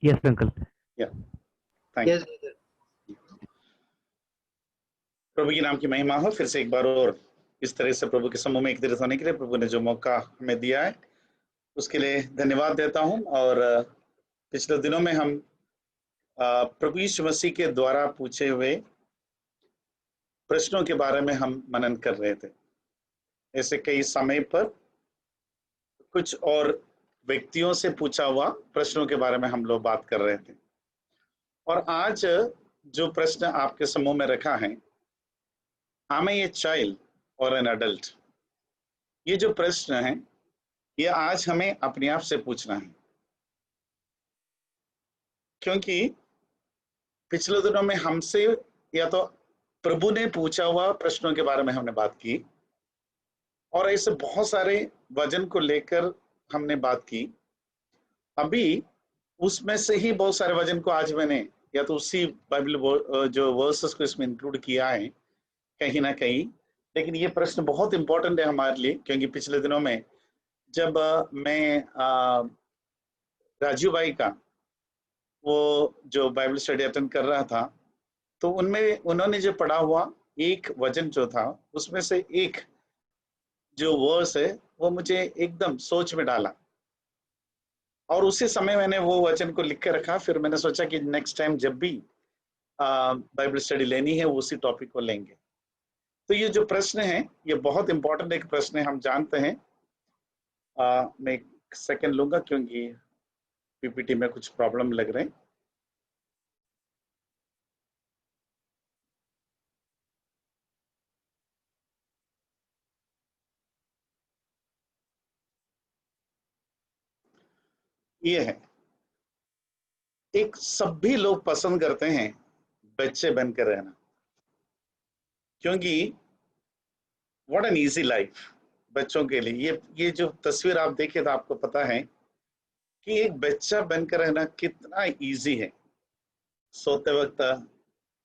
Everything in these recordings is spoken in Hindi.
Yes uncle. या थैंक यू। यस प्रभु के नाम की महिमा हो। फिर से एक बार और इस तरह से प्रभु के समूह में एकत्रित होने के लिए प्रभु ने जो मौका हमें दिया है उसके लिए धन्यवाद देता हूं। और पिछले दिनों में हम प्रभु यीशु मसीह के द्वारा पूछे हुए प्रश्नों के बारे में हम मनन कर रहे थे। ऐसे कई समय पर कुछ और व्यक्तियों से पूछा हुआ प्रश्नों के बारे में हम लोग बात कर रहे थे। और आज जो प्रश्न आपके समूह में रखा है, am I a child or an adult? ये जो प्रश्न है ये आज हमें अपने आप से पूछना है, क्योंकि पिछले दिनों में हमसे या तो प्रभु ने पूछा हुआ प्रश्नों के बारे में हमने बात की और ऐसे बहुत सारे वचन को लेकर हमने बात की। अभी उसमें से ही बहुत सारे वचन को आज मैंने या तो उसी बाइबल जो वर्सेस को इसमें इंक्लूड किया है कहीं ना कहीं। लेकिन ये प्रश्न बहुत इंपॉर्टेंट है हमारे लिए, क्योंकि पिछले दिनों में जब मैं राजू भाई का वो जो बाइबल स्टडी अटेंड कर रहा था तो उनमें उन्होंने जो पढ़ा हुआ एक वचन जो था उसमें से एक जो वर्स है वो मुझे एकदम सोच में डाला और उसी समय मैंने वो वचन को लिख के रखा। फिर मैंने सोचा कि नेक्स्ट टाइम जब भी बाइबल स्टडी लेनी है वो उसी टॉपिक को लेंगे। तो ये जो प्रश्न है ये बहुत इंपॉर्टेंट एक प्रश्न है, हम जानते हैं। मैं एक सेकंड लूंगा क्योंकि पीपीटी में कुछ प्रॉब्लम लग रहे हैं। ये है, एक सभी लोग पसंद करते हैं बच्चे बनकर रहना, क्योंकि व्हाट एन इजी लाइफ बच्चों के लिए। ये जो तस्वीर आप देखे तो आपको पता है कि एक बच्चा बनकर रहना कितना इजी है। सोते वक्त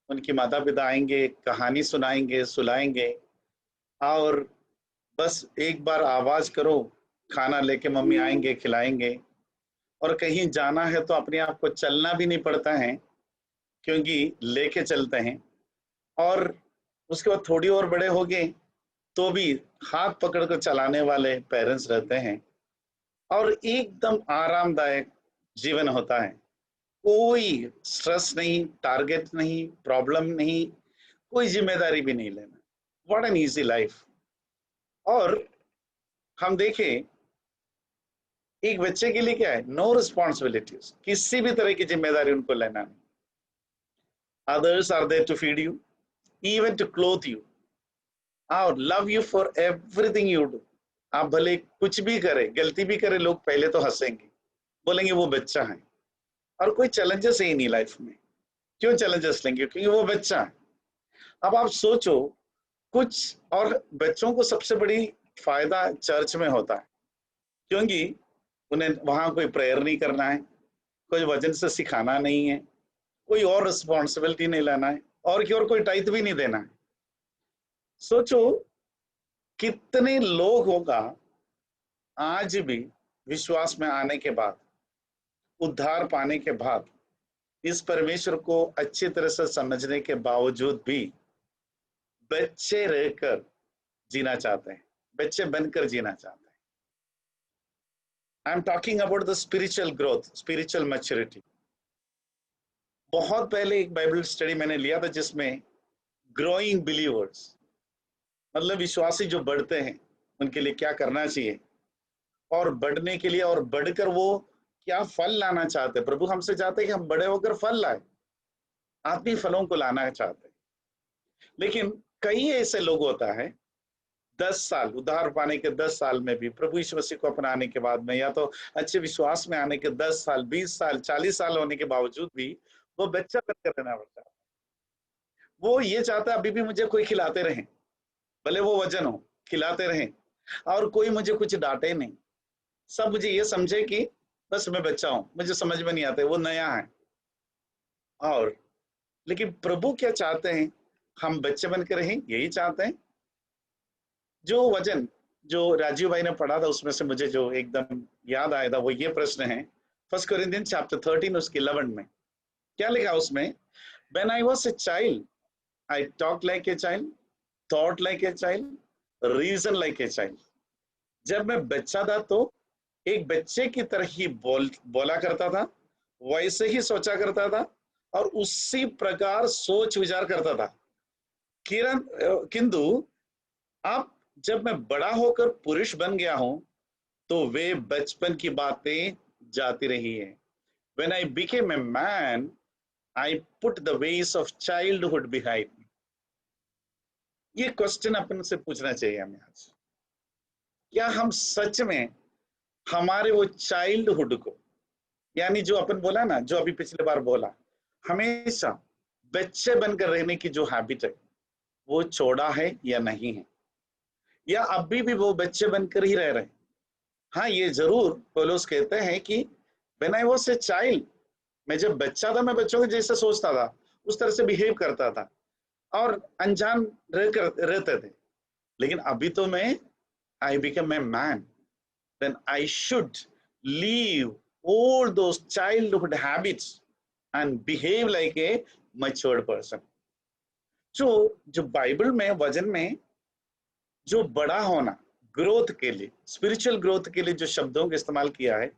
उनके माता पिता आएंगे, कहानी सुनाएंगे, सुलाएंगे और बस एक बार आवाज करो, खाना लेके मम्मी आएंगे, खिलाएंगे। और कहीं जाना है तो अपने आप को चलना भी नहीं पड़ता है क्योंकि लेके चलते हैं। और उसके बाद थोड़ी और बड़े हो गए तो भी हाथ पकड़ कर चलाने वाले पेरेंट्स रहते हैं और एकदम आरामदायक जीवन होता है। कोई स्ट्रेस नहीं, टारगेट नहीं, प्रॉब्लम नहीं, कोई जिम्मेदारी भी नहीं लेना। What an easy life. और हम देखें एक बच्चे के लिए क्या है, नो रिस्पॉन्सिबिलिटीज, किसी भी तरह की जिम्मेदारी उनको लेना नहीं। Others are there to feed you, even to clothe you और love you for everything you do. आप भले कुछ भी करे, गलती भी करे, लोग पहले तो हंसेंगे, बोलेंगे वो बच्चा है। और कोई चैलेंजेस ही नहीं लाइफ में। क्यों चैलेंजेस लेंगे? क्योंकि वो बच्चा है। अब आप सोचो, कुछ और बच्चों को सबसे बड़ी फायदा चर्च में होता है, क्योंकि उन्हें वहां कोई प्रेयर नहीं करना है, कोई वचन से सिखाना नहीं है, कोई और रिस्पॉन्सिबिलिटी नहीं लेना है और की और कोई टाइट भी नहीं देना है। सोचो कितने लोग होगा आज भी विश्वास में आने के बाद, उद्धार पाने के बाद, इस परमेश्वर को अच्छी तरह से समझने के बावजूद भी बच्चे रहकर जीना चाहते हैं, बच्चे बनकर जीना चाहते हैं। I am talking about the spiritual growth, spiritual maturity. बहुत पहले एक बाइबल स्टडी मैंने लिया था जिसमें ग्रोइंग बिलीवर्स, मतलब विश्वासी जो बढ़ते हैं उनके लिए क्या करना चाहिए और बढ़ने के लिए और बढ़कर वो क्या फल लाना चाहते हैं। प्रभु हमसे चाहते हैं कि हम बड़े होकर फल लाए, आत्मीय फलों को लाना चाहते हैं। लेकिन कई ऐसे लोग होता है 10 साल उद्धार पाने के 10 साल में भी, प्रभु यीशु मसीह को अपनाने के बाद में, या तो अच्छे विश्वास में आने के 10 साल, 20 साल, 40 साल होने के बावजूद भी वो बच्चा बनकर रहना पड़ता है। वो ये चाहता है अभी भी मुझे कोई खिलाते रहे, भले वो वजन हो, खिलाते रहे और कोई मुझे कुछ डांटे नहीं। सब मुझे ये समझे कि बस मैं बच्चा हूं, मुझे समझ में नहीं आता, वो नया है। और लेकिन प्रभु क्या चाहते हैं? हम बच्चे बनकर रहें, यही चाहते हैं। जो वचन जो राजीव भाई ने पढ़ा था उसमें से मुझे जो एकदम याद आया था वो ये प्रश्न है, 1 Corinthians chapter 13 उसके 11 में क्या लिखा उसमें? When I was a child, I talked like a child, thought like a child, reason like a child. जब मैं बच्चा था तो एक बच्चे की तरह ही बोला करता था, वैसे ही सोचा करता था और उसी प्रकार सोच विचार करता था। किंतु अब जब मैं बड़ा होकर पुरुष बन गया हूं तो वे बचपन की बातें जाती रही है। When I became a man, I put the ways of childhood behind me. ये क्वेश्चन अपन से पूछना चाहिए हमें आज। क्या हम सच में हमारे वो चाइल्डहुड को, यानी जो अपन बोला ना, जो अभी पिछले बार बोला, हमेशा बच्चे बनकर रहने की जो हैबिट है वो छोड़ा है या नहीं है, या अभी भी वो बच्चे बनकर ही रह रहे हैं? हाँ, ये जरूर पौलुस कहते हैं कि when I was a child, मैं जब बच्चा था मैं बच्चों के जैसे सोचता था, उस तरह से बिहेव करता था और अनजान रहते थे। लेकिन अभी तो मैं I become a man, then I should leave all those childhood habits and behave like a matured person. जो बाइबल में वचन में जो बड़ा होना, ग्रोथ के लिए, स्पिरिचुअल ग्रोथ के लिए जो शब्दों का इस्तेमाल किया है,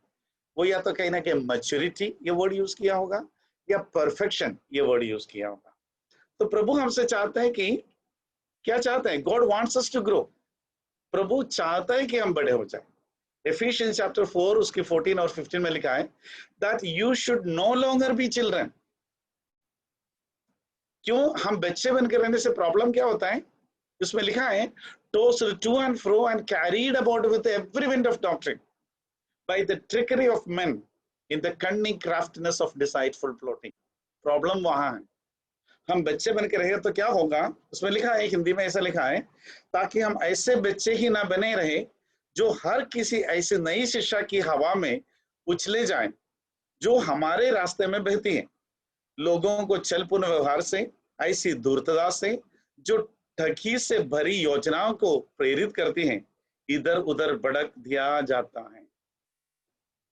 वो या तो कहीं ना कहीं मैच्योरिटी ये वर्ड यूज किया होगा या परफेक्शन ये वर्ड यूज किया होगा। तो प्रभु हमसे चाहते हैं कि, क्या चाहते हैं? God wants us to grow. प्रभु चाहता है कि हम बड़े हो जाए। Ephesians chapter 4 उसके 14 और 15 में लिखा है that you should no longer be children. क्यों हम बच्चे बनकर रहने से प्रॉब्लम क्या होता है? उसमें लिखा है tossed to and fro and carried about with every wind of doctrine by the trickery of men in the cunning craftiness of deceitful plotting. Problem वहां है। हम बच्चे बनकर रहे तो क्या होगा? उसमें लिखा है, हिंदी में ऐसा लिखा है, ताकि हम ऐसे बच्चे ही ना बने रहे जो हर किसी ऐसी नई शिक्षा की हवा में उछले जाएं जो हमारे रास्ते में बहती है, लोगों को छलपूर्ण व्यवहार से, ऐसी धूर्तता से जो ठगी से भरी योजनाओं को प्रेरित करती हैं, इधर उधर भड़क दिया जाता है।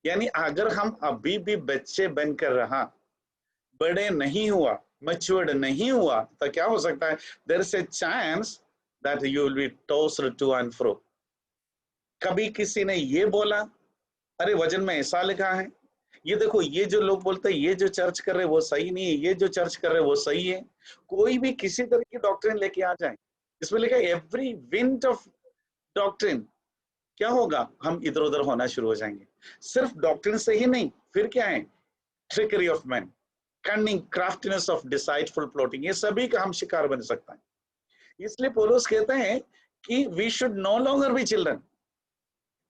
यानी अगर हम अभी भी बच्चे बनकर रहा, बड़े नहीं हुआ, मैच्योर्ड नहीं हुआ, तो क्या हो सकता है? There is a chance that you will be tossed to and fro. कभी किसी ने ये बोला, अरे वचन में ऐसा लिखा है, ये देखो, ये जो लोग बोलते हैं ये जो चर्च कर रहे वो सही नहीं है, ये जो चर्च कर रहे वो सही है। कोई भी किसी तरह की डॉक्ट्रिन लेके आ जाए, इसमें लिखा है एवरी विंड ऑफ डॉक्ट्रिन, क्या होगा? हम इधर उधर होना शुरू हो जाएंगे। सिर्फ डॉक्ट्रिन से ही नहीं, फिर क्या है? Trickery of man, cunning craftiness of deceitful plotting, ये सभी का हम शिकार बन सकता है। इसलिए पौलुस कहते हैं कि we should no longer be children,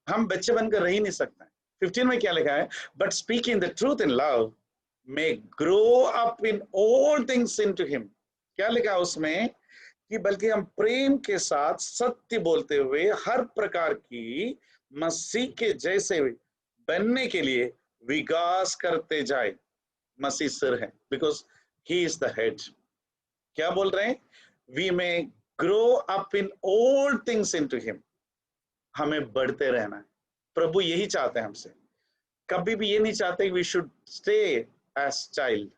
हम बच्चे बनकर रह ही नहीं सकते। 15 में क्या लिखा है? But speaking the truth in love may grow up in all things into him. क्या लिखा है उसमें? कि बल्कि हम प्रेम के साथ सत्य बोलते हुए हर प्रकार की मसीह के जैसे बनने के लिए विकास करते जाए। मसीह सिर है, because he is the head. क्या बोल रहे हैं? We may grow up in all things into him, हमें बढ़ते रहना है। प्रभु यही चाहते हैं हमसे। कभी भी ये नहीं चाहते we should stay as child,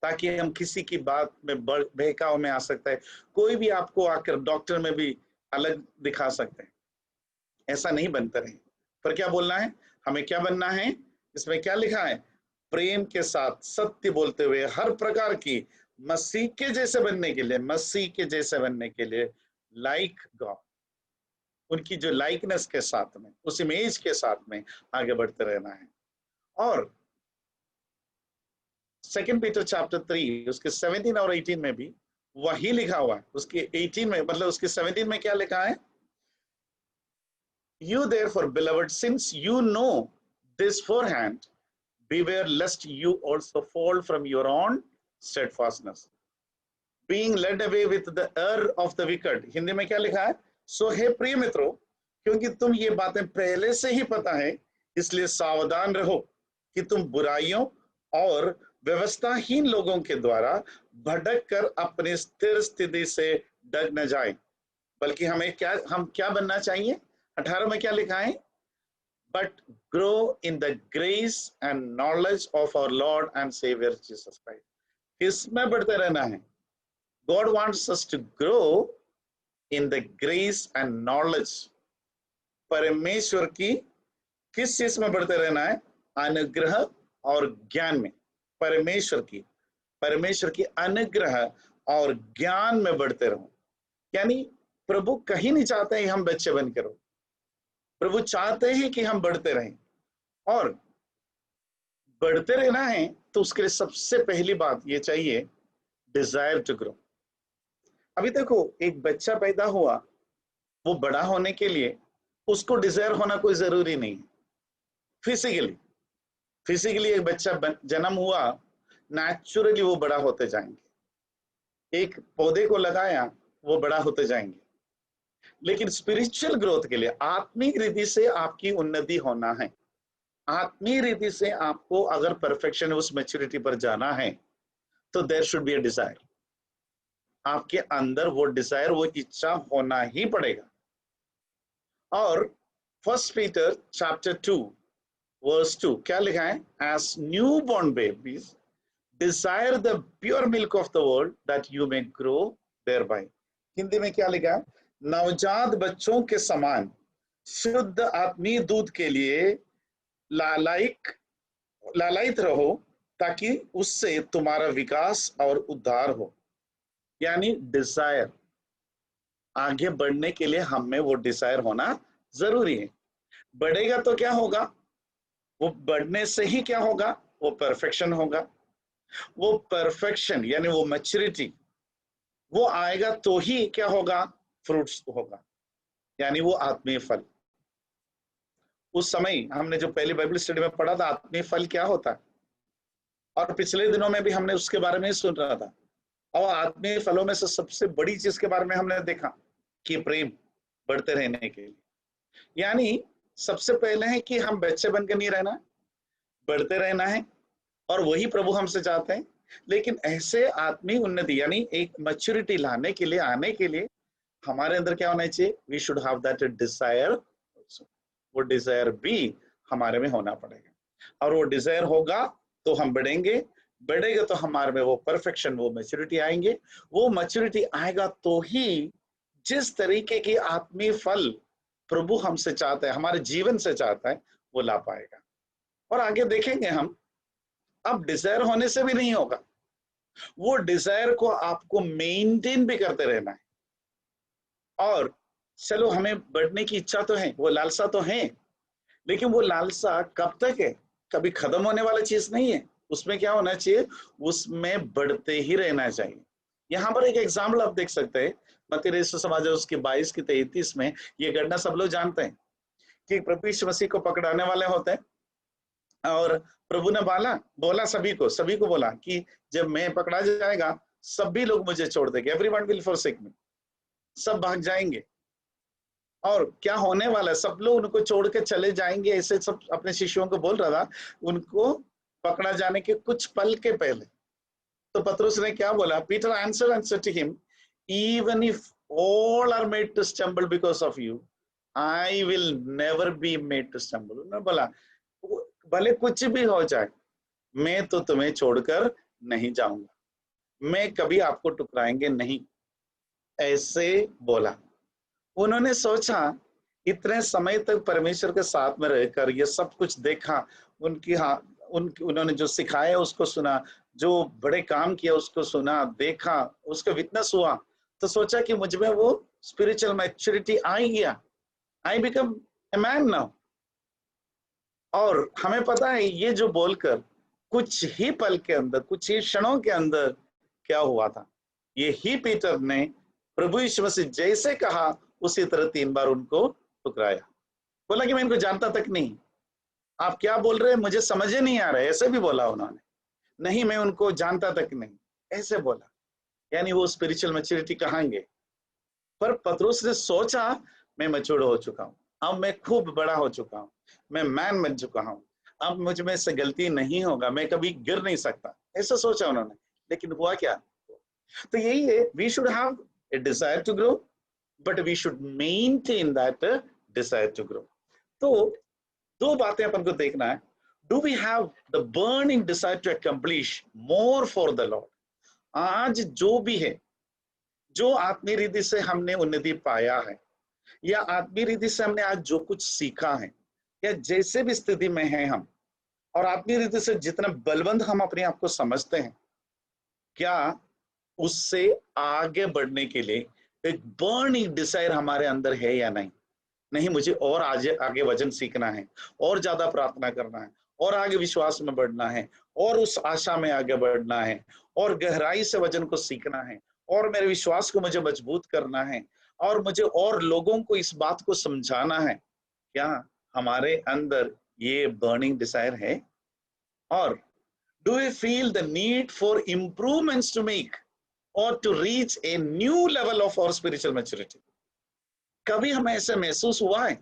ताकि हम किसी की बात में बहकाव में आ सकता है। कोई भी आपको आकर डॉक्टर में भी अलग दिखा सकते हैं, ऐसा नहीं बनते रहे। पर क्या बोलना है हमें? क्या बनना है? इसमें क्या लिखा है? प्रेम के साथ सत्य बोलते हुए हर प्रकार की मसीह के जैसे बनने के लिए, मसीह के जैसे बनने के लिए, लाइक गॉड, उनकी जो लाइकनेस के साथ में, उस इमेज के साथ में आगे बढ़ते रहना है। और 2 पीटर चैप्टर 3 उसके 17 और 18 में भी वही लिखा हुआ है। उसके 18 में, मतलब उसके 17 में क्या लिखा है? You therefore, beloved, since you know this forehand, beware lest you also fall from your own steadfastness, being led away with the error of the wicked. Hindi में क्या लिखा है? सो हे प्रिय मित्रों, क्योंकि तुम ये बातें पहले से ही पता है, इसलिए सावधान रहो कि तुम बुराइयों और व्यवस्थाहीन लोगों के द्वारा भटक कर अपनी स्थिर स्थिति से डग न जाए, बल्कि हम क्या बनना चाहिए? 18 में क्या लिखा है? but grow in the grace and knowledge of our Lord and Savior Jesus Christ. किसमें बढ़ते रहना है? God wants us to grow in the grace and knowledge. परमेश्वर की किस चीज में बढ़ते रहना है? अनुग्रह और ज्ञान में। परमेश्वर की अनुग्रह और ज्ञान में बढ़ते रहो। यानी प्रभु कहीं नहीं चाहते हैं हम बच्चे बन के रहो, प्रभु चाहते हैं कि हम बढ़ते रहें, और बढ़ते रहना है तो उसके लिए सबसे पहली बात ये चाहिए, डिजायर टू ग्रो। अभी देखो, एक बच्चा पैदा हुआ, वो बड़ा होने के लिए उसको डिजायर होना कोई जरूरी नहीं है। फिजिकली एक बच्चा जन्म हुआ, नेचुरली वो बड़ा होते जाएंगे। एक पौधे को लगाया, वो बड़ा होते जाएंगे। लेकिन स्पिरिचुअल ग्रोथ के लिए आत्मिक रीति से आपकी उन्नति होना है। आत्मीय रीति से आपको अगर परफेक्शन, उस मैच्योरिटी पर जाना है, तो there should be a desire. आपके अंदर वो डिजायर, वो इच्छा होना ही पड़ेगा। और 1 पीटर चैप्टर 2 वर्स 2 क्या लिखा है? As newborn babies desire the pure milk of the world that you may grow thereby. Hindi में क्या लिखा है? नवजात बच्चों के समान शुद्ध आत्मीय दूध के लिए लालायित रहो, ताकि उससे तुम्हारा विकास और उद्धार हो। यानी डिजायर, आगे बढ़ने के लिए हम में वो डिजायर होना जरूरी है। बढ़ेगा तो क्या होगा? वो बढ़ने से ही क्या होगा? वो परफेक्शन होगा। वो परफेक्शन यानी वो मैच्योरिटी, वो आएगा तो ही क्या होगा? फ्रूट्स होगा, यानी वो आत्मीय फल। उस समय हमने जो पहली बाइबल स्टडी में पढ़ा था, आत्मीय फल क्या होता है, और पिछले दिनों में भी हमने उसके बारे में ही सुन रहा था। और आत्मीय फलों में से सबसे बड़ी चीज के बारे में हमने देखा कि प्रेम बढ़ते रहने के लिए, यानी सबसे पहले है कि हम बच्चे बनकर नहीं रहना, बढ़ते रहना है, और वही प्रभु हमसे चाहते हैं। लेकिन ऐसे आत्मीय उन्नति यानी एक मैच्योरिटी लाने के लिए, आने के लिए हमारे अंदर क्या होना चाहिए? We should have that desire. वो डिजायर भी हमारे में होना पड़ेगा, और वो डिजायर होगा तो हम बढ़ेगा तो हमारे में वो परफेक्शन, वो मैच्योरिटी आएंगे। वो मैच्योरिटी आएगा तो ही जिस तरीके की आत्मीय फल प्रभु हमसे चाहता है, हमारे जीवन से चाहता है, वो ला पाएगा। और आगे देखेंगे हम, अब डिजायर होने से भी नहीं होगा, वो डिजायर को आपको मेंटेन भी करते रहना है। और चलो, हमें बढ़ने की इच्छा तो है, वो लालसा तो है, लेकिन वो लालसा कब तक है? कभी खत्म होने वाली चीज नहीं है। उसमें क्या होना चाहिए? उसमें बढ़ते ही रहना चाहिए। यहाँ पर एक एग्जाम्पल आप देख सकते हैं, मत्ती रचित सुसमाचार उसकी 22 की 33 में। ये घटना सब लोग जानते हैं कि प्रभु यीशु मसीह को पकड़ाने वाले होते हैं, और प्रभु ने बोला सभी को बोला कि जब मैं पकड़ा जाएगा, सभी लोग मुझे छोड़ देंगे, एवरीवन विल forsake me, सब भाग जाएंगे। और क्या होने वाला है? सब लोग उनको छोड़ के चले जाएंगे, ऐसे सब अपने शिष्यों को बोल रहा था। उनको पकड़ा जाने के कुछ पल के पहले तो पतरस ने क्या बोला? Peter answered and said to him, even if all are made to stumble because of you, I will never be made to stumble. उन्होंने बोला, भले कुछ भी हो जाए, मैं तो तुम्हें छोड़कर नहीं जाऊंगा, मैं कभी आपको टुकराएंगे नहीं, ऐसे बोला। उन्होंने सोचा, इतने समय तक परमेश्वर के साथ में रहकर ये सब कुछ देखा, उन्होंने जो सिखाया उसको सुना, जो बड़े काम किया उसको सुना, देखा, उसका विटनेस हुआ, तो सोचा कि मुझ में वो स्पिरिचुअल मैच्योरिटी आ गया, I become a man now. और हमें पता है, ये जो बोलकर कुछ ही पल के अंदर, कुछ ही क्षणों के अंदर क्या हुआ था? ये ही पीटर ने प्रभु यीशु मसीह जैसे कहा उसी तरह 3 बार उनको ठुकराया। बोला कि मैं इनको जानता तक नहीं, आप क्या बोल रहे हैं मुझे समझ ही नहीं आ रहा है, ऐसे भी बोला उन्होंने। नहीं, मैं उनको जानता तक नहीं, ऐसे बोला। यानी वो स्पिरिचुअल मैच्योरिटी कहाँ गए? पर पतरस ने सोचा, मैं मैच्योर हो चुका हूँ, अब मैं खूब बड़ा हो चुका हूँ, मैं मैन बन चुका हूँ, अब मुझ में से गलती नहीं होगा, मैं कभी गिर नहीं सकता, ऐसा सोचा उन्होंने। लेकिन हुआ क्या? तो यही है, we should have a desire to grow, but we should maintain that desire to grow. तो दो बातें अपन को देखना है. Do we have the burning desire to accomplish more for the Lord? आज जो भी है, जो आत्मीय रीति से हमने उन्नति पाया है, या आत्मीय रीति से हमने आज जो कुछ सीखा है, या जैसे भी स्थिति में हैं हम, और आत्मीय रीति से जितना बलवंत हम अपने आप को समझते हैं, क्या उससे आगे बढ़ने के लिए एक बर्निंग डिजायर हमारे अंदर है या नहीं? नहीं, मुझे और आगे आगे वचन सीखना है, और ज्यादा प्रार्थना करना है, और आगे विश्वास में बढ़ना है, और उस आशा में आगे बढ़ना है, और गहराई से वचन को सीखना है, और मेरे विश्वास को मुझे मजबूत करना है, और मुझे और लोगों को इस बात को समझाना है. क्या हमारे अंदर ये बर्निंग डिजायर है? और do we feel the need for improvements to make और to reach a new level of our spiritual maturity? कभी हमें ऐसा महसूस हुआ है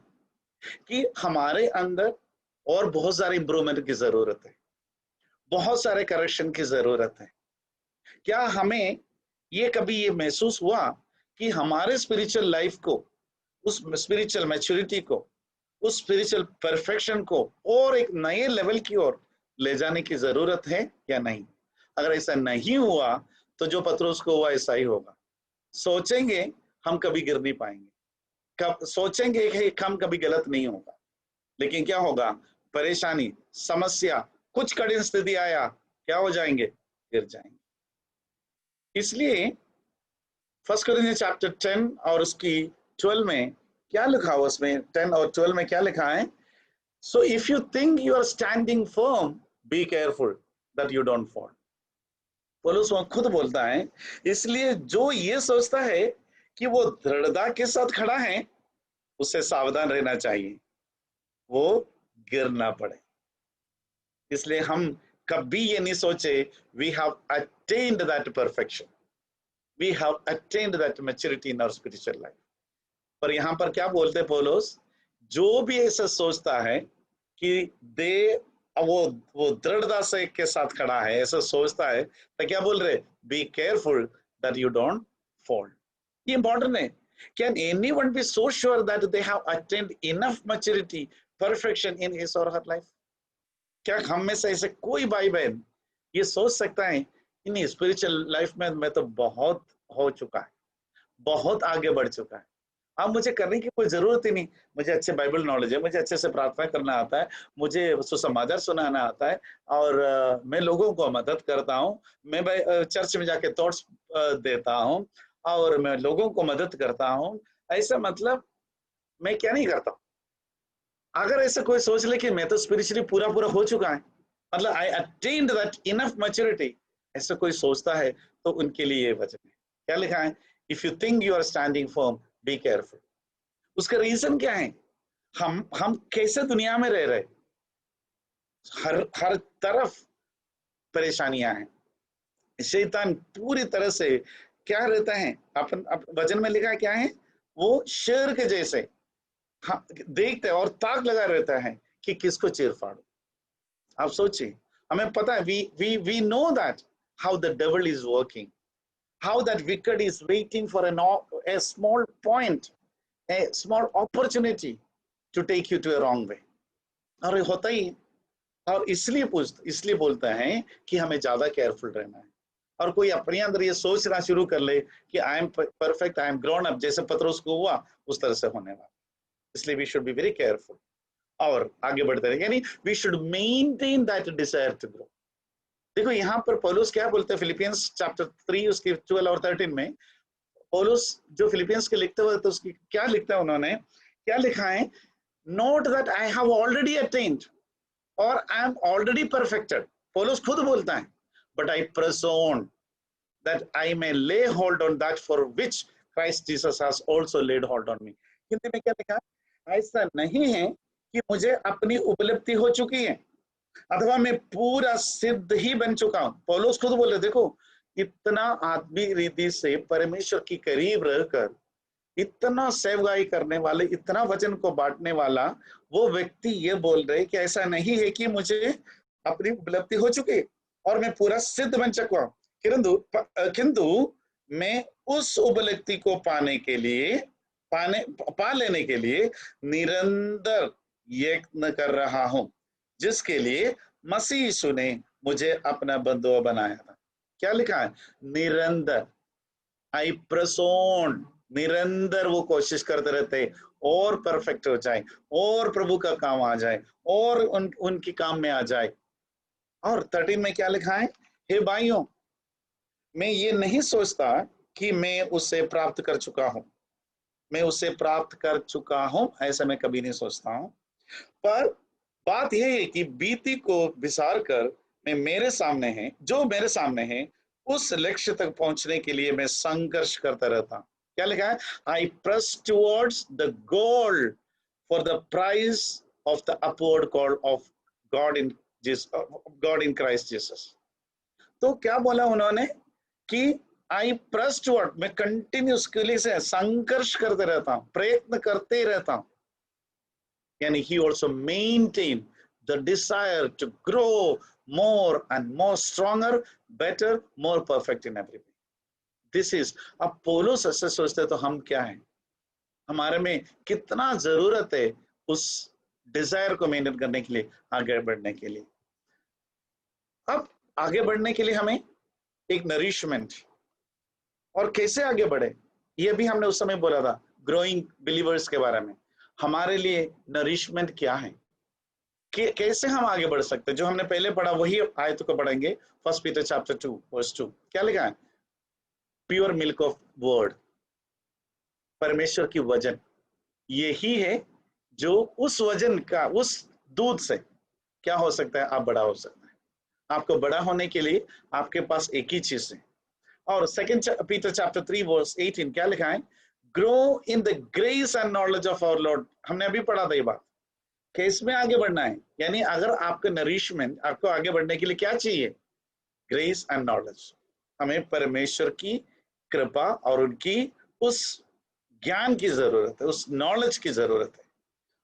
कि हमारे अंदर और बहुत सारे इंप्रूवमेंट की जरूरत है, बहुत सारे करेक्शन की जरूरत है? क्या हमें ये कभी ये महसूस हुआ कि हमारे स्पिरिचुअल लाइफ को, उस स्पिरिचुअल मैच्योरिटी को, उस स्पिरिचुअल परफेक्शन को और एक नए लेवल की ओर ले जाने की जरूरत है या नहीं? अगर ऐसा नहीं हुआ तो जो पतरस को हुआ ऐसा ही होगा. सोचेंगे हम कभी गिर नहीं पाएंगे, कब सोचेंगे कि हम कभी गलत नहीं होगा, लेकिन क्या होगा? परेशानी, समस्या, कुछ कठिन स्थिति आया, क्या हो जाएंगे? गिर जाएंगे. इसलिए फर्स्ट कोरिन्थियंस चैप्टर 10 और उसकी 12 में क्या लिखा हुआ? उसमें 10 और 12 में क्या लिखा है? So if you think you are standing firm, be careful that you don't fall. पौलुस वहां खुद बोलता है, इसलिए जो ये सोचता है कि वो दृढ़ता के साथ खड़ा है, उससे सावधान रहना चाहिए, वो गिर ना पड़े. इसलिए हम कभी ये नहीं सोचे we have attend that perfection, we have attend that maturity in our spiritual life. पर यहां पर क्या बोलते पौलुस? जो भी ऐसा सोचता है कि दे वो दृढ़ता से के साथ खड़ा है, ऐसा सोचता है, तो क्या बोल रहे? Be careful that you don't fall. ये इंपॉर्टेंट है. Can anyone be so sure that they have attend enough maturity, perfection in his or her life? क्या हम में से ऐसे कोई भाई बहन ये सोच सकता है कि नहीं, स्पिरिचुअल लाइफ में मैं तो बहुत हो चुका है, बहुत आगे बढ़ चुका है, अब मुझे करने की कोई जरूरत ही नहीं, मुझे अच्छे बाइबल नॉलेज है, मुझे अच्छे से प्रार्थना करना आता है, मुझे सुसमाचार सुनाना आता है, और मैं लोगों को मदद करता हूँ, मैं चर्च में जाके थॉट्स देता हूँ, और मैं लोगों को मदद करता हूँ. ऐसा मतलब मैं क्या नहीं करता? अगर ऐसा कोई सोच ले कि मैं तो स्पिरिचुअली पूरा पूरा हो चुका है, मतलब आई अटेन्ड दैट इनफ मैच्योरिटी, ऐसा कोई सोचता है तो उनके लिए ये वचन है. क्या लिखा है? If you think you are standing firm, be careful. उसका रीजन क्या है? हम कैसे दुनिया में रह रहे? हर तरफ परेशानियां हैं. शैतान पूरी तरह से क्या रहता है? अपन वचन में लिखा क्या है? वो शेर के जैसे हाँ, देखते हैं और ताक लगा रहता है कि किसको चीर फाड़ो. आप सोचिए, हमें पता है, we know that how the devil is working, how that wicked is waiting for a small point, a small opportunity to take you to a wrong way. और ये होता ही, और इसलिए बोलता है कि हमें ज्यादा केयरफुल रहना है. और कोई अपने अंदर ये सोचना शुरू कर ले कि I am perfect, I am grown up, जैसे पतरस को हुआ उस तरह से होने वाला. इसलिए we should be very careful और आगे बढ़ते रहे, यानी we should maintain that desire to grow. देखो यहाँ पर पौलुस क्या बोलते हैं, फिलिपियंस चैप्टर 3 उसके 12 और 13 में, पौलुस जो फिलिपियंस के लिखते हुए तो उसकी क्या लिखता है, उन्होंने क्या लिखा है? Note that I have already attained और आई एम ऑलरेडी परफेक्टेड. पौलुस खुद बोलता है, but I press on that I may lay hold on that for which Christ Jesus has also laid hold on me. Hindi में क्या लिखा है? ऐसा नहीं है कि मुझे अपनी उपलब्धि हो चुकी है अथवा मैं पूरा सिद्ध ही बन चुका हूं. पौलुस खुद बोले, देखो इतना आत्मीय रीति से परमेश्वर की करीब रहकर इतना सेवगाई करने वाले, इतना वचन को बांटने वाला वो व्यक्ति ये बोल रहे कि ऐसा नहीं है कि मुझे अपनी उपलब्धि हो चुकी और मैं पूरा सिद्ध बन चुका हूं, किंतु मैं उस उपलब्धि को पा लेने के लिए निरंतर यत्न कर रहा हूं, जिसके लिए मसीह यीशु ने मुझे अपना बंधुआ बनाया था। क्या लिखा है? निरंतर, आई प्रसोन, निरंतर वो कोशिश करते रहते और परफेक्ट हो जाए, और प्रभु का काम आ जाए, और उनकी काम में आ जाए। और 13 में क्या लिखा है? हे भाइयों, मैं ये नहीं सोचता कि मैं उसे प्राप्त कर चुका हूं, मैं उसे प्राप्त कर चुका हूं, ऐसा मैं कभी नहीं सोचता हूं। पर बात यह है कि बीती को विसार कर मैं मेरे सामने है, जो मेरे सामने है, उस लक्ष्य तक पहुंचने के लिए मैं संघर्ष करता रहता हूं। क्या लिखा है? I press towards the goal for the prize of the upward call of God in God in Christ Jesus. तो क्या बोला उन्होंने कि आई प्रेस टुवर्ड, मैं कंटिन्यूसली से संघर्ष करते रहता हूं, प्रयत्न करते ही रहता हूं। यानी he also maintained the desire to grow more and more stronger, better, more perfect in everything. This is, अब पौलुस ऐसे सोचते तो हम क्या हैं? हमारे में कितना जरूरत है उस डिजायर को मेंटेन करने के लिए, आगे बढ़ने के लिए। अब आगे बढ़ने के लिए हमें एक नरिशमेंट, और कैसे आगे बढ़े ये भी हमने उस समय बोला था ग्रोइंग बिलीवर्स के बारे में। हमारे लिए नरिशमेंट क्या है, कैसे हम आगे बढ़ सकते हैं? जो हमने पहले पढ़ा वही आयत को पढ़ेंगे। 1 पीटर चैप्टर 2 वर्स 2 क्या लिखा है? प्योर मिल्क ऑफ वर्ड, परमेश्वर की वजन, यही है जो उस वजन का, उस दूध से क्या हो सकता है? आप बड़ा हो सकता है। आपको बड़ा होने के लिए आपके पास एक ही चीज है। और 2 पीटर चैप्टर 3 वर्स 18 क्या लिखा है? Grow in the grace and knowledge of our Lord. हमने अभी पढ़ा था ये बात, केस में आगे बढ़ना है। यानी अगर आपका नरिशमेंट, आपको आगे बढ़ने के लिए क्या चाहिए? Grace and knowledge. हमें परमेश्वर की कृपा और उनकी उस ज्ञान की जरूरत है, उस नॉलेज की जरूरत है।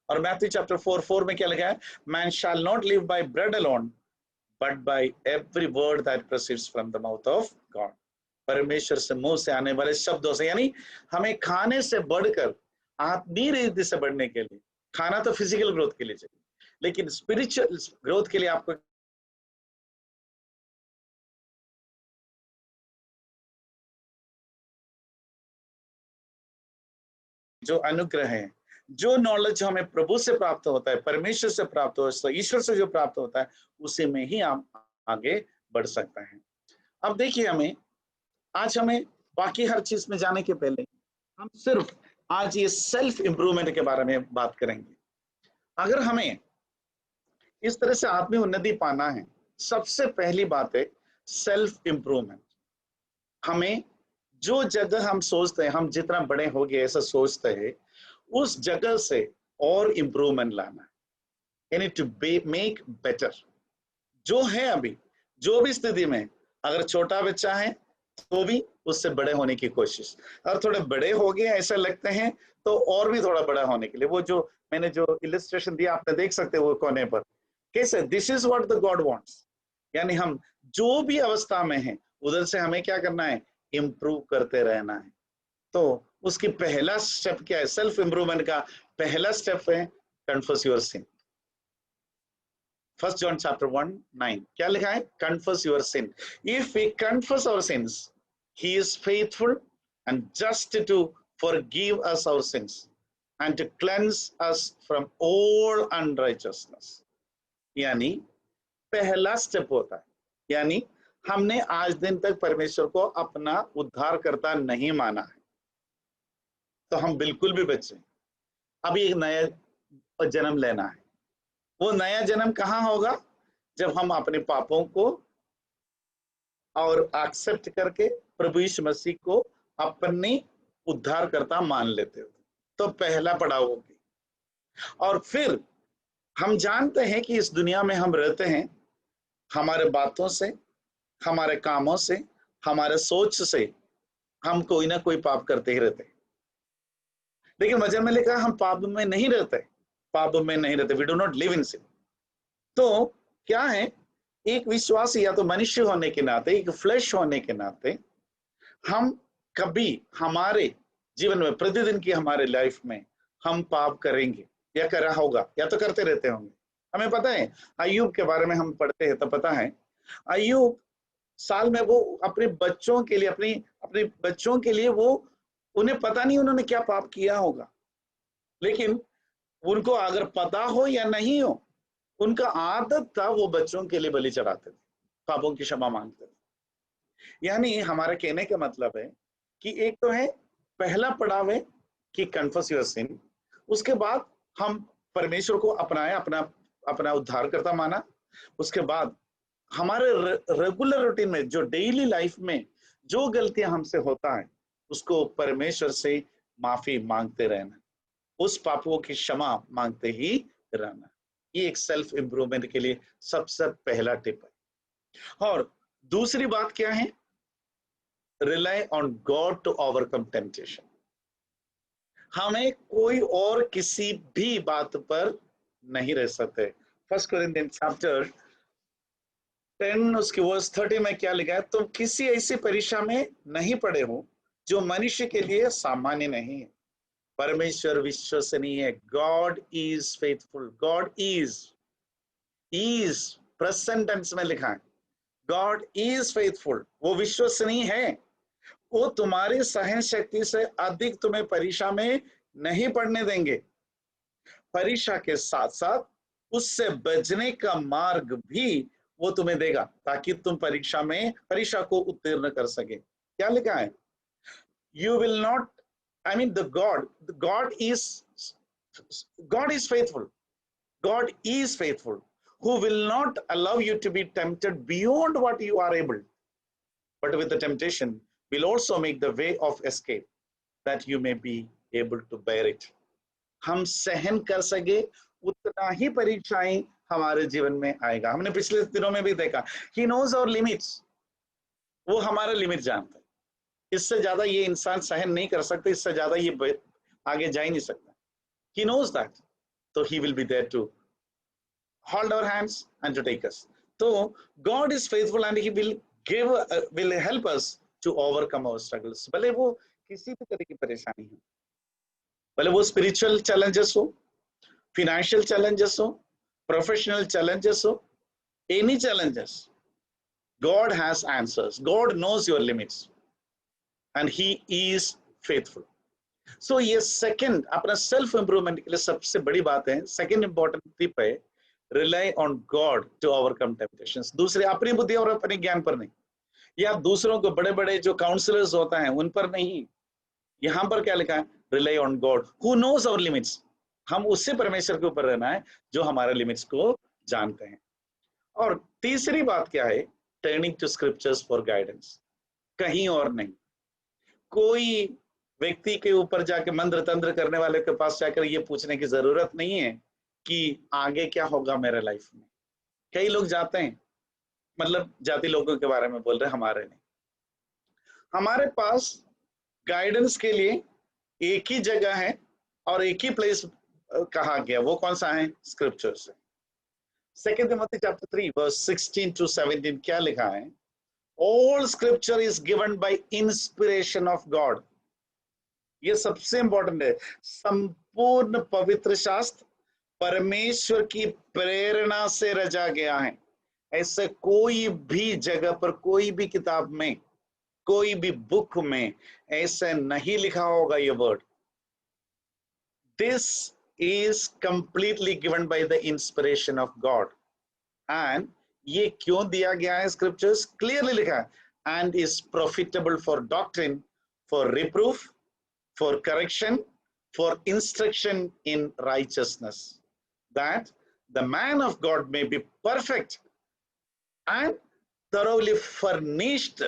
और मैथ्यू चैप्टर 4:4 में क्या लिखा है? Man shall not live by bread alone but by every word that proceeds from the mouth of God. परमेश्वर से मुंह से आने वाले शब्दों से। यानी हमें खाने से बढ़कर आत्मीय रीति से बढ़ने के लिए, खाना तो फिजिकल ग्रोथ के लिए चाहिए, लेकिन स्पिरिचुअल ग्रोथ के लिए आपको जो अनुग्रह है, जो नॉलेज हमें प्रभु से प्राप्त होता है, परमेश्वर से प्राप्त होता है, ईश्वर से जो प्राप्त होता है, उसी में ही आप आगे बढ़ सकते हैं। अब देखिए, हमें बाकी हर चीज में जाने के पहले हम सिर्फ आज ये सेल्फ इंप्रूवमेंट के बारे में बात करेंगे। अगर हमें इस तरह से आत्मिक उन्नति पाना है, सबसे पहली बात है सेल्फ इंप्रूवमेंट। हमें जो जगह हम सोचते हैं हम जितना बड़े हो गए ऐसा सोचते हैं, उस जगह से और इंप्रूवमेंट लाना है, यानी टू मेक बेटर। जो है अभी, जो भी स्थिति में, अगर छोटा बच्चा है तो भी उससे बड़े होने की कोशिश, और थोड़े बड़े हो गए ऐसा लगते हैं तो और भी थोड़ा बड़ा होने के लिए, वो जो मैंने जो इलिस्ट्रेशन दिया आपने देख सकते हो वो कोने पर, कैसे this is what the God wants. यानी हम जो भी अवस्था में हैं उधर से हमें क्या करना है? इम्प्रूव करते रहना है। तो उसकी पहला स्टेप क्या है? सेल्फ इंप्रूवमेंट का पहला स्टेप है confess your sin. 1 John chapter 1:9 क्या लिखा है? Confess your sin. If we confess our sins, he is faithful and just to forgive us our sins and to cleanse us from all unrighteousness. यानी पहला स्टेप होता है, यानी हमने आज दिन तक परमेश्वर को अपना उद्धारकर्ता नहीं माना है, तो हम बिल्कुल भी बच्चे। अभी एक नया जन्म लेना है। वो नया जन्म कहाँ होगा? जब हम अपने पापों को और एक्सेप्ट करके प्रभु यीशु मसीह को अपने उद्धारकर्ता मान लेते हो, तो पहला पड़ाव होगी। और फिर हम जानते हैं कि इस दुनिया में हम रहते हैं, हमारे बातों से, हमारे कामों से, हमारे सोच से हम कोई ना कोई पाप करते ही रहते हैं। लेकिन वचन में लिखा हम पाप में नहीं रहते, पाप में नहीं रहते, we do not live in sin. तो क्या है? एक विश्वासी या तो मनुष्य होने के नाते, एक फ्लैश होने के नाते, हम कभी हमारे जीवन में, प्रतिदिन की हमारे लाइफ में हम पाप करेंगे, या करा होगा या तो करते रहते होंगे। हमें पता है, अय्यूब के बारे में हम पढ़ते हैं तो पता है, अय्यूब साल में वो अपने बच्चों के लिए, अपने बच्चों के लिए वो, उन्हें पता नहीं उन्होंने क्या पाप किया होगा, लेकिन उनको अगर पता हो या नहीं हो, उनका आदत था वो बच्चों के लिए बलि चढ़ाते थे, पापों की क्षमा मांगते थे। यानी हमारे कहने का मतलब है कि एक तो है पहला पड़ाव है कि कन्फेस योर सिन, उसके बाद हम परमेश्वर को अपनाए, अपना अपना उद्धारकर्ता माना। उसके बाद हमारे रेगुलर रूटीन में, जो डेली लाइफ में जो गलतियां हमसे होता है, उसको परमेश्वर से माफी मांगते रहना, उस पापों की क्षमा मांगते ही रहना। ये एक सेल्फ इंप्रूवमेंट के लिए सबसे पहला टिप है। और दूसरी बात क्या है? Rely on God to overcome temptation. हमें कोई और किसी भी बात पर नहीं रह सकते। फर्स्ट कोरिंथियंस चैप्टर 10 उसके वर्स 30 में क्या लिखा है? तुम किसी ऐसी परीक्षा में नहीं पड़े हो जो मनुष्य के लिए सामान्य नहीं है। परमेश्वर विश्वसनीय है। God is faithful. God is present tense में लिखा है, गॉड इज फेथफुल। वो विश्वसनीय है। वो तुम्हारी सहन शक्ति से अधिक तुम्हें परीक्षा में नहीं पड़ने देंगे। परीक्षा के साथ साथ उससे बचने का मार्ग भी वो तुम्हें देगा, ताकि तुम परीक्षा को उत्तीर्ण कर सके। क्या लिखा है? You will not, I mean the God is faithful. God is faithful, who will not allow you to be tempted beyond what you are able, but with the temptation will also make the way of escape, that you may be able to bear it. हम सहन कर सके उतना ही परीक्षाएं हमारे जीवन में आएगा। हमने पिछले दिनों में भी देखा, he knows our limits, वो हमारा लिमिट जानता है। इससे ज्यादा ये इंसान सहन नहीं कर सकता, इससे ज्यादा ये आगे जा ही नहीं सकता। He knows that, so he will be there to hold our hands and to take us. So God is faithful and he will help us to overcome our struggles. भले वो किसी भी तरह की परेशानी हो, भले वो स्पिरिचुअल चैलेंजेस हो, फिनेंशियल चैलेंजेस हो, प्रोफेशनल चैलेंजेस हो, any challenges, God has answers. God knows your limits and he is faithful. So ये सेकंड अपना सेल्फ इंप्रूवमेंट के लिए सबसे बड़ी बात है, सेकंड इंपॉर्टेंट टिप है, rely on God to overcome temptations. दूसरे अपनी बुद्धि और अपने ज्ञान पर नहीं, या दूसरों को बड़े बड़े जो काउंसलर्स होता है उन पर नहीं। यहां पर क्या लिखा है? Rely on God who knows our limits. हम उससे परमेश्वर के ऊपर रहना है जो हमारे लिमिट्स को जानते हैं। और तीसरी बात क्या है? Turning to scriptures for guidance. कहीं और नहीं, कोई व्यक्ति के ऊपर जाके मंत्र तंत्र करने वाले के पास जाकर ये पूछने की जरूरत नहीं है कि आगे क्या होगा मेरे लाइफ में। कई लोग जाते हैं, मतलब जाति लोगों के बारे में बोल रहे, हमारे नहीं। हमारे पास गाइडेंस के लिए एक ही जगह है और एक ही प्लेस कहा गया, वो कौन सा है? स्क्रिप्चर्स है। Second Timothy chapter 3 verse 16 to 17 क्या लिखा है? All scripture is given by inspiration of God. ये सबसे इंपॉर्टेंट है। संपूर्ण पवित्र शास्त्र परमेश्वर की प्रेरणा से रचा गया है। ऐसे कोई भी जगह पर, कोई भी किताब में, कोई भी बुक में ऐसे नहीं लिखा होगा ये word. This is completely given by the inspiration of God. And ये क्यों दिया गया है? स्क्रिप्चर्स क्लियरली लिखा है, and is profitable for doctrine, for reproof, for correction, for instruction in righteousness, that the man of God may be perfect and thoroughly furnished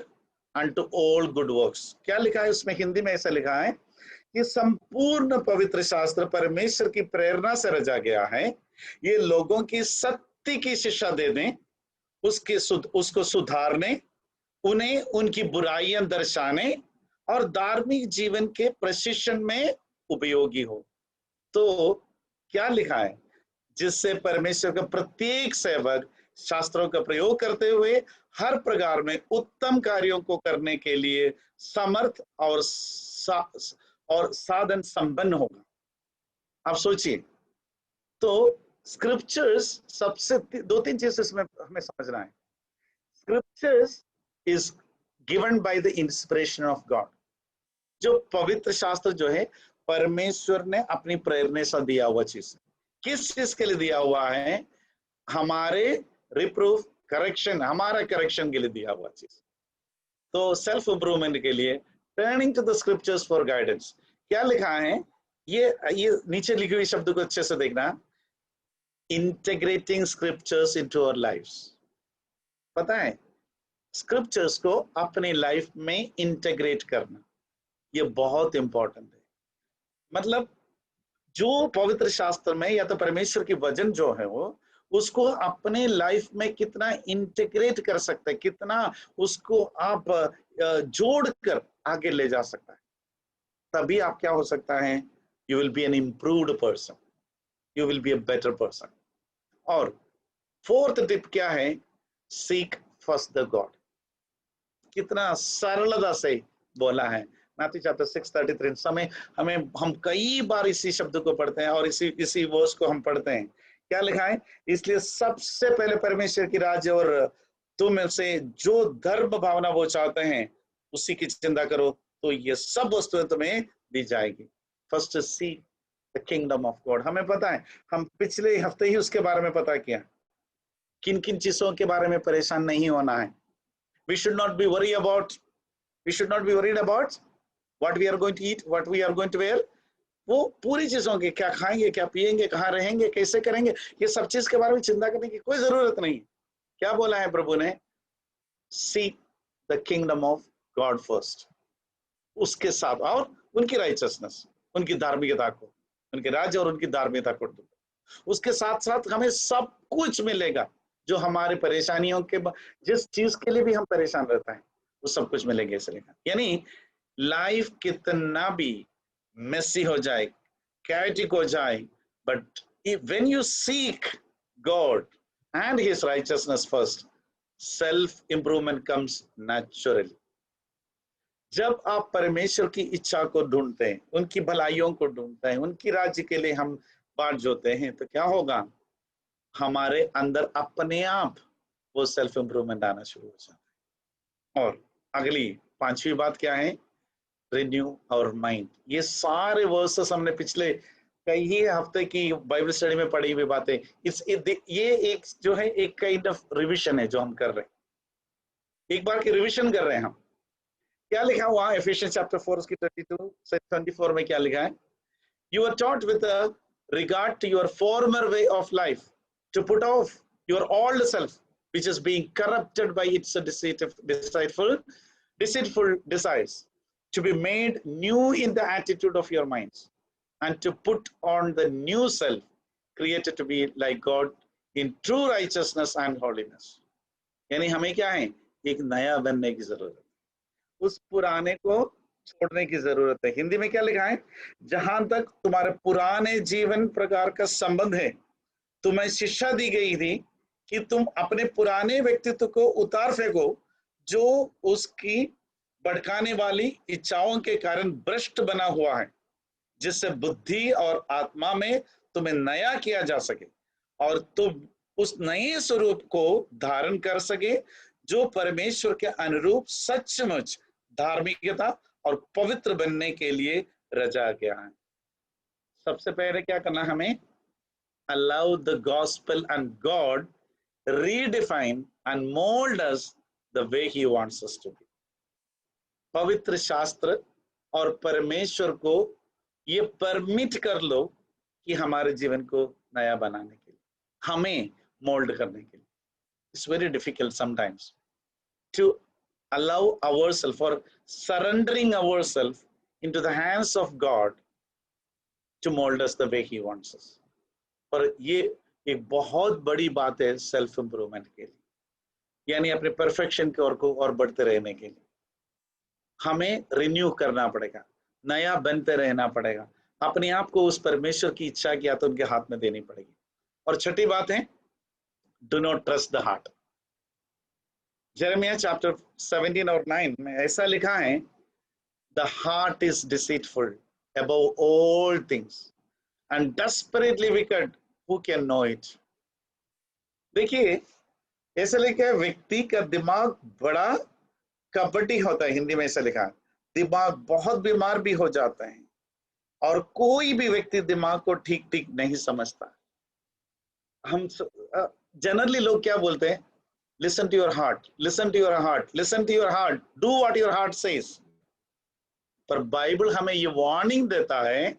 unto all good works. क्या लिखा है उसमें? हिंदी में ऐसा लिखा है कि संपूर्ण पवित्र शास्त्र परमेश्वर की प्रेरणा से रचा गया है, ये लोगों की सत्य की शिक्षा दे दें, उसको सुधारने, उन्हें उनकी बुराइयां दर्शाने और धार्मिक जीवन के प्रशिक्षण में उपयोगी हो। तो क्या लिखा है? जिससे परमेश्वर का प्रत्येक सेवक शास्त्रों का प्रयोग करते हुए हर प्रकार में उत्तम कार्यों को करने के लिए समर्थ और साधन संपन्न होगा। आप सोचिए, तो स्क्रिप्चर्स सबसे दो तीन चीज इसमें हमें समझना है. Scriptures is given by the inspiration of God. जो पवित्र शास्त्र जो है परमेश्वर ने अपनी प्रेरणा से दिया हुआ चीज. किस चीज के लिए दिया हुआ है? हमारे रिप्रूफ करेक्शन, हमारा करेक्शन के लिए दिया हुआ चीज. तो सेल्फ इंप्रूवमेंट के लिए turning to the scriptures for guidance. क्या लिखा है? ये नीचे लिखी हुई शब्द को अच्छे से देखना. Integrating scriptures into our lives. पता है, स्क्रिप्चर्स को अपनी लाइफ में इंटीग्रेट करना ये बहुत इंपॉर्टेंट है. मतलब जो पवित्र शास्त्र में या तो परमेश्वर की वचन जो है वो उसको अपने लाइफ में कितना इंटीग्रेट कर सकते हैं, कितना उसको आप जोड़कर आगे ले जा सकता है, तभी आप क्या हो सकता है? You will B N improved person, you will be a better person. और फोर्थ टिप क्या है? Seek first the God. कितना सरलता से बोला है. मैथ्यू चैप्टर 6:33 समय हमें हम कई बार इसी शब्द को पढ़ते हैं और इसी वर्स को हम पढ़ते हैं. क्या लिखा है? इसलिए सबसे पहले परमेश्वर की राज्य और तुम से जो धर्म भावना वो चाहते हैं उसी की चिंता करो, तो ये सब वस्तुएं तुम्हें दी जाएगी. First see the kingdom of God. हमें पता है, हम पिछले हफ्ते ही उसके बारे में पता किया, किन किन चीजों के बारे में परेशान नहीं होना है. We should not be worried about. We should not be worried about what we are going to eat, what we are going to wear. वो पूरी चीजों की, क्या खाएंगे, क्या पिएंगे, कहाँ रहेंगे, कैसे करेंगे, ये सब चीज के बारे में चिंता करने की कोई जरूरत नहीं. क्या बोला है प्रभु ने? Seek the kingdom of God first. उसके साथ और उनकी राइचसनेस, उनकी धार्मिकता को, उनके राज्य और उनकी धार्मिकता को. उसके साथ साथ हमें सब कुछ मिलेगा जो हमारे परेशानियों के, जिस चीज के लिए भी हम परेशान रहता है वो सब कुछ मिलेंगे. इसलिए यानी लाइफ कितना भी मेसी हो जाए, कैटिक हो जाए, but when you seek God and his richness first, self improvement comes naturally. जब आप परमेश्वर की इच्छा को ढूंढते हैं, उनकी भलाइयों को ढूंढते हैं, उनकी राज्य के लिए हम बाट जोते हैं, तो क्या होगा? हमारे अंदर अपने आप वो सेल्फ इंप्रूवमेंट आना शुरू हो जाता है. और अगली पांचवी बात क्या है? Renew our mind. ये सारे वर्सेस हमने पिछले कई ही हफ्ते की बाइबल स्टडी में पढ़ी हुई बातें. ये एक जो है एक काइंड ऑफ रिविजन है जो हम कर रहे हैं, एक बार की रिविजन कर रहे हैं हम. क्या लिखा हुआ एफिशियंस चैप्टर 4 उसकी 22 से 24 में? क्या लिखा है? You are taught with a regard to your former way of life to put off your old self, which is being corrupted by its deceitful desires, to be made new in the attitude of your minds, and to put on the new self, created to be like God in true righteousness and holiness. यानी हमें क्या है? एक नया बनने की जरूरत है, उस पुराने को छोड़ने की जरूरत है. हिंदी में क्या लिखा है? जहां तक तुम्हारे पुराने जीवन प्रकार का संबंध है, तुम्हें शिक्षा दी गई थी कि तुम अपने पुराने व्यक्तित्व को उतार फेंको जो उसकी भड़काने वाली इच्छाओं के कारण भ्रष्ट बना हुआ है, जिससे बुद्धि और आत्मा में तुम्हें नया किया जा सके और तुम उस नए स्वरूप को धारण कर सके जो परमेश्वर के अनुरूप सचमुच धार्मिकता और पवित्र बनने के लिए रचा गया है. सबसे पहले क्या करना हमें? Allow the gospel and God redefine and mould us the way he wants us to be. पवित्र शास्त्र और परमेश्वर को ये परमिट कर लो कि हमारे जीवन को नया बनाने के लिए, हमें मोल्ड करने के लिए. It's very difficult sometimes to allow ourselves or surrendering ourselves into the hands of God to mold us the way he wants us. और ये एक बहुत बड़ी बात है सेल्फ इंप्रूवमेंट के लिए, यानी अपने परफेक्शन की ओर को और बढ़ते रहने के लिए हमें रिन्यू करना पड़ेगा, नया बनते रहना पड़ेगा, अपने आप को उस परमेश्वर की इच्छा की तो उनके हाथ में देनी पड़ेगी. और छठी बात है, do not trust the heart. Jeremiah chapter 17 और 9 में ऐसा लिखा है, the heart is deceitful above all things and desperately wicked. who can know it? देखिए, ऐसे लिखा है, व्यक्ति का दिमाग बड़ा कपटी होता है, हिंदी में ऐसा लिखा है, दिमाग बहुत बीमार भी हो जाता है, और कोई भी व्यक्ति दिमाग को ठीक ठीक नहीं समझता। हम जनरली लोग क्या बोलते हैं, listen to your heart, listen to your heart, listen to your heart, do what your heart says. पर बाइबल हमें ये वार्निंग देता है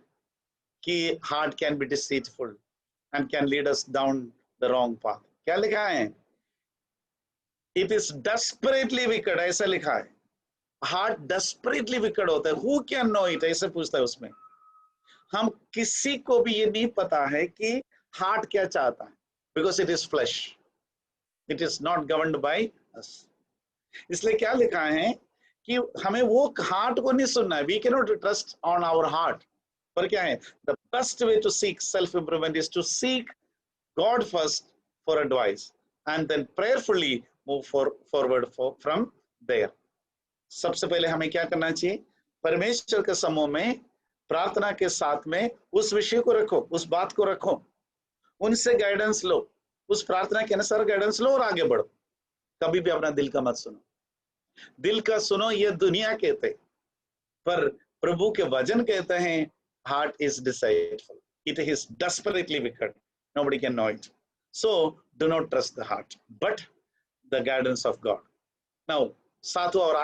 कि heart can be deceitful and can lead us down the wrong path. क्या लिखा है? इट इज डेस्परेटली विकेड, ऐसा लिखा है। हार्ट डेस्परेटली विकेड होता है। हु कैन नो इट, ऐसे पूछता है उसमें। हम किसी को भी ये नहीं पता है कि हार्ट क्या चाहता है, because it is flash, it is not governed by us. इसलिए क्या लिखा है कि हमें वो हार्ट को नहीं सुनना है। We can not trust on our heart. पर क्या है, the best way to seek self improvement is to seek God first for advice and then prayerfully move forward from there. सबसे पहले हमें क्या करना चाहिए? परमेश्वर के समूह में प्रार्थना के साथ में उस विषय को रखो, उस बात को रखो, उनसे गाइडेंस लो, उस प्रार्थना के अनुसार गाइडेंस लो और आगे बढ़ो। कभी भी अपना दिल का मत सुनो। दिल का सुनो ये दुनिया कहते, पर प्रभु के वचन कहते हैं heart is deceitful, it is desperately wicked, nobody can know it. So do not trust the heart but the guidance of God. Now सातवां और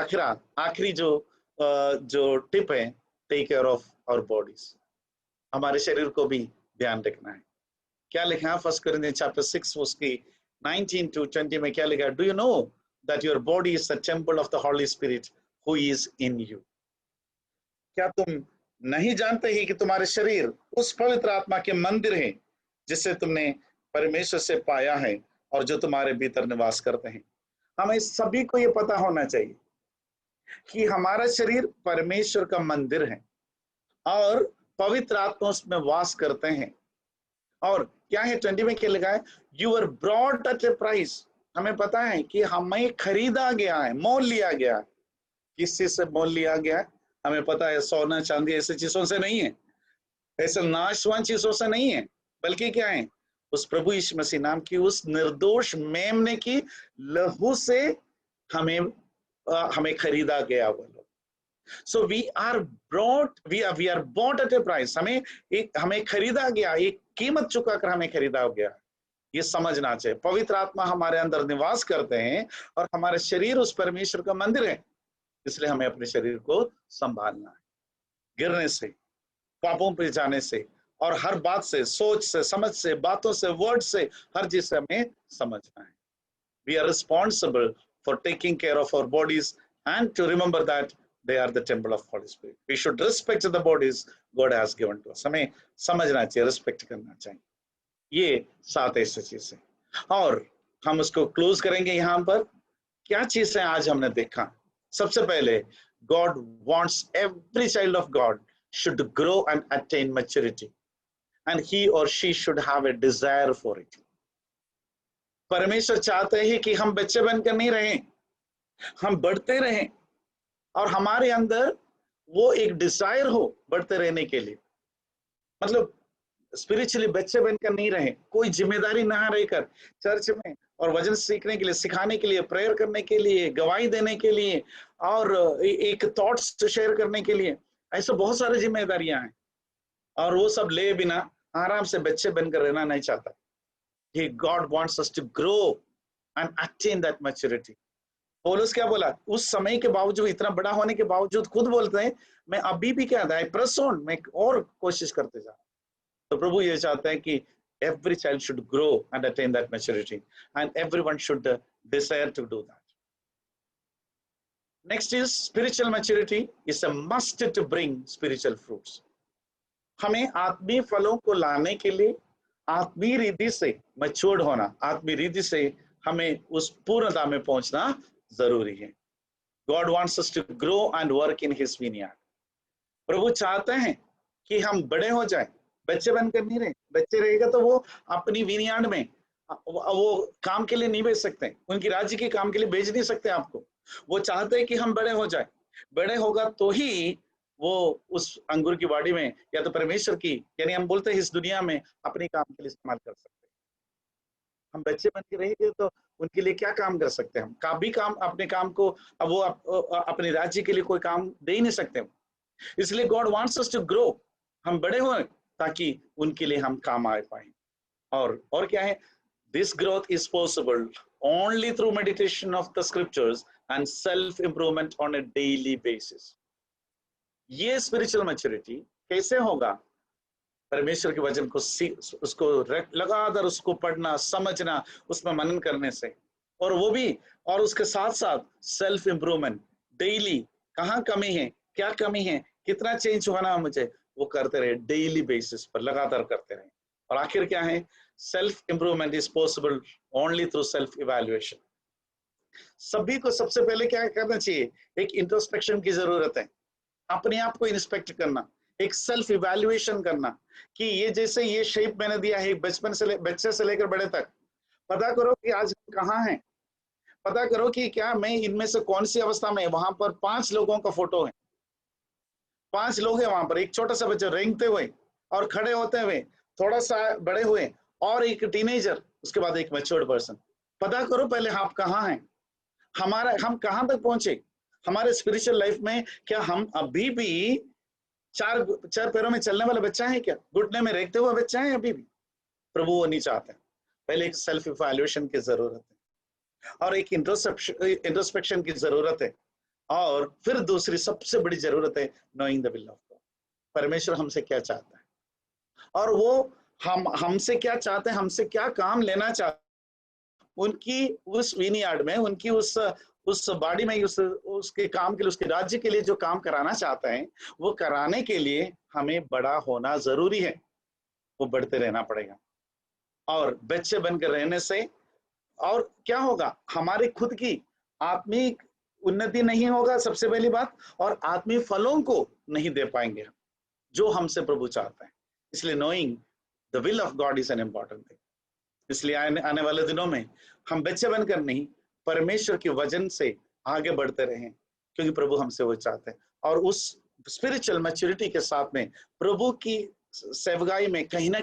आखिरी जो टिप है, take care of our bodies. हमारे शरीर को भी ध्यान रखना है। क्या लिखा है 1 Corinthians chapter 6 उसकी 19 to 20 में क्या लिखा है? Do you know that your body is the temple of the Holy Spirit who is in you? क्या तुम नहीं जानते ही कि तुम्हारे शरीर उस पवित्र आत्मा के मंदिर है जिसे तुमने परमेश्वर से पाया है और जो तुम्हारे भीतर निवास करते हैं। हमें सभी को ये पता होना चाहिए कि हमारा शरीर परमेश्वर का मंदिर है और पवित्र आत्मा उसमें वास करते हैं। और क्या है 20 में क्या लिखा है? You are brought at a price. हमें पता है कि हमें खरीदा गया है, मोल लिया गया है। किस चीज से मोल लिया गया है? हमें पता है सोना चांदी ऐसी चीजों से नहीं है, ऐसे नाशवान चीजों से नहीं है, बल्कि क्या है? उस प्रभु यीशु मसीह नाम की उस निर्दोष मेमने की लहू से हमें खरीदा गया वो लोग। So we are bought at a price. हमें खरीदा गया, एक कीमत चुका कर हमें खरीदा गया। ये समझना चाहिए। पवित्र आत्मा हमारे अंदर निवास करते हैं और हमारे शरीर उस परमेश्वर का मंदिर है। इसलिए हमें अपने शरीर को संभालना है, गिरने से, पापों पे जाने से और हर बात से, सोच से, समझ से, बातों से, वर्ड से, हर चीज से हमें समझना है। We are responsible for taking care of our bodies and to remember that they are the temple of Holy Spirit. We should respect the bodies God has given to us. हमें समझना चाहिए, रिस्पेक्ट करना चाहिए। ये 7 ऐसी चीज है और हम उसको क्लोज करेंगे। यहाँ पर क्या चीज है आज हमने देखा? सबसे पहले, God wants every child of God should grow and attain maturity and he or she should have a desire for it. परमेश्वर चाहते हैं कि हम बच्चे बनकर नहीं रहें, हम बढ़ते रहें और हमारे अंदर वो एक डिजायर हो बढ़ते रहने के लिए। मतलब स्पिरिचुअली बच्चे बनकर नहीं रहे, कोई जिम्मेदारी ना रहकर चर्च में और वचन सीखने के लिए, सिखाने के लिए, प्रेयर करने के लिए, गवाही देने के लिए और एक थॉट्स शेयर करने के लिए, ऐसे बहुत सारी जिम्मेदारियां हैं और वो सब ले बिना आराम से बच्चे बनकर रहना नहीं चाहता। God wants us to grow and attain that maturity. पौलुस क्या बोला? उस समय के बावजूद, इतना बड़ा होने के बावजूद खुद बोलते हैं मैं अभी भी क्या था, प्रेस ऑन, मैं और कोशिश करते जा। तो प्रभु ये चाहते हैं कि every child should grow and attain that maturity and everyone should desire to do that. Next is spiritual maturity is a must to bring spiritual fruits. हमें आत्मीय फलों को लाने के लिए आत्मीय रीति से मैच्योर्ड होना, आत्मीय रीति से हमें उस पूर्णता में पहुंचना जरूरी है। God wants us to grow and work in His vineyard. प्रभु चाहते हैं कि हम बड़े हो जाएं, बच्चे बनकर नहीं रहे। बच्चे रहेगा तो वो अपनी विनियार्ड में वो काम के लिए नहीं भेज सकते, उनकी राज्य के काम के लिए भेज नहीं सकते आपको। वो चाहते हैं कि हम बड़े हो जाए। बड़े होगा तो ही वो उस अंगूर की वाड़ी में या तो परमेश्वर की, यानी हम बोलते हैं इस दुनिया में अपने काम के लिए इस्तेमाल कर सकते हैं। हम बच्चे बन के रहेंगे तो उनके लिए क्या काम कर सकते हैं हम? भी काम अपने काम को, अब वो अपने राज्य के लिए कोई काम दे ही नहीं सकते हम। इसलिए God wants us to grow, हम बड़े हुए ताकि उनके लिए हम काम आ पाए। और क्या है, this growth is possible only through meditation of the scriptures and self improvement on a daily basis. ये स्पिरिचुअल मैच्योरिटी कैसे होगा? परमेश्वर के वचन को उसको लगातार उसको पढ़ना, समझना, उसमें मनन करने से, और वो भी, और उसके साथ साथ सेल्फ इंप्रूवमेंट डेली, कहाँ कमी है, क्या कमी है, कितना चेंज होना है मुझे, वो करते रहे डेली बेसिस पर, लगातार करते रहे। और आखिर क्या है, self improvement is possible only through self evaluation. सभी को सबसे पहले क्या करना चाहिए, एक इंट्रोस्पेक्शन की जरूरत है, अपने आप को इंस्पेक्ट करना, एक सेल्फ इवैल्यूएशन करना कि ये जैसे ये शेप मैंने दिया है बचपन से बच्चे से लेकर बड़े तक, पता करो कि आज कहाँ हैं, पता करो कि क्या मैं इनमें से कौन सी अवस्था में है। वहां पर 5 लोगों का फोटो है, 5 लोग हैं वहां पर, एक छोटा सा बच्चा रेंगते हुए और खड़े होते हुए, थोड़ा सा बड़े हुए, और एक टीनेजर, उसके बाद एक मैच्योर्ड पर्सन। पता करो पहले आप कहाँ हैं, हम कहाँ तक पहुंचे हमारे स्पिरिचुअल लाइफ में। क्या हम अभी भी चार चार पैरों में चलने वाला बच्चा है, क्या घुटने में रेंगते हुए बच्चा है अभी भी? प्रभु वो नहीं चाहते। पहले एक सेल्फ इवैल्यूएशन की जरूरत है, और एक इंट्रोस्पेक्शन की जरूरत है, और फिर दूसरी सबसे बड़ी जरूरत है knowing the will of God. परमेश्वर हमसे क्या चाहता है, और वो हमसे क्या चाहते हैं, हमसे क्या काम लेना चाहते हैं, उनकी उस विनीयार्ड में, उनकी उस बाड़ी में, उसके काम के लिए, उसके राज्य के लिए जो काम कराना चाहते हैं, वो कराने के लिए हमें बड़ा होना जरूरी है। वो बढ़ते रहना पड़ेगा, और बच्चे बनकर रहने से और क्या होगा, हमारी खुद की आत्मिक उन्नति नहीं होगा सबसे पहली बात, और आत्मिक फलों को नहीं दे पाएंगे जो हमसे प्रभु चाहते हैं। इसलिए knowing the will of God is an important thing. इसलिए आने वाले दिनों में हम बच्चे बनकर नहीं, परमेश्वर के वचन से आगे बढ़ते रहें, क्योंकि प्रभु हमसे वो चाहते हैं। और उस स्पिरिचुअल मैच्योरिटी के साथ में प्रभु की सेवगाई में कहीं ना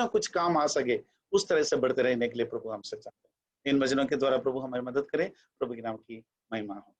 कुछ काम आ सके, उस तरह से बढ़ते रहने के लिए प्रभु हमसे चाहते हैं। इन वचनों के द्वारा प्रभु हमारी मदद करे। प्रभु के नाम की महिमा हो।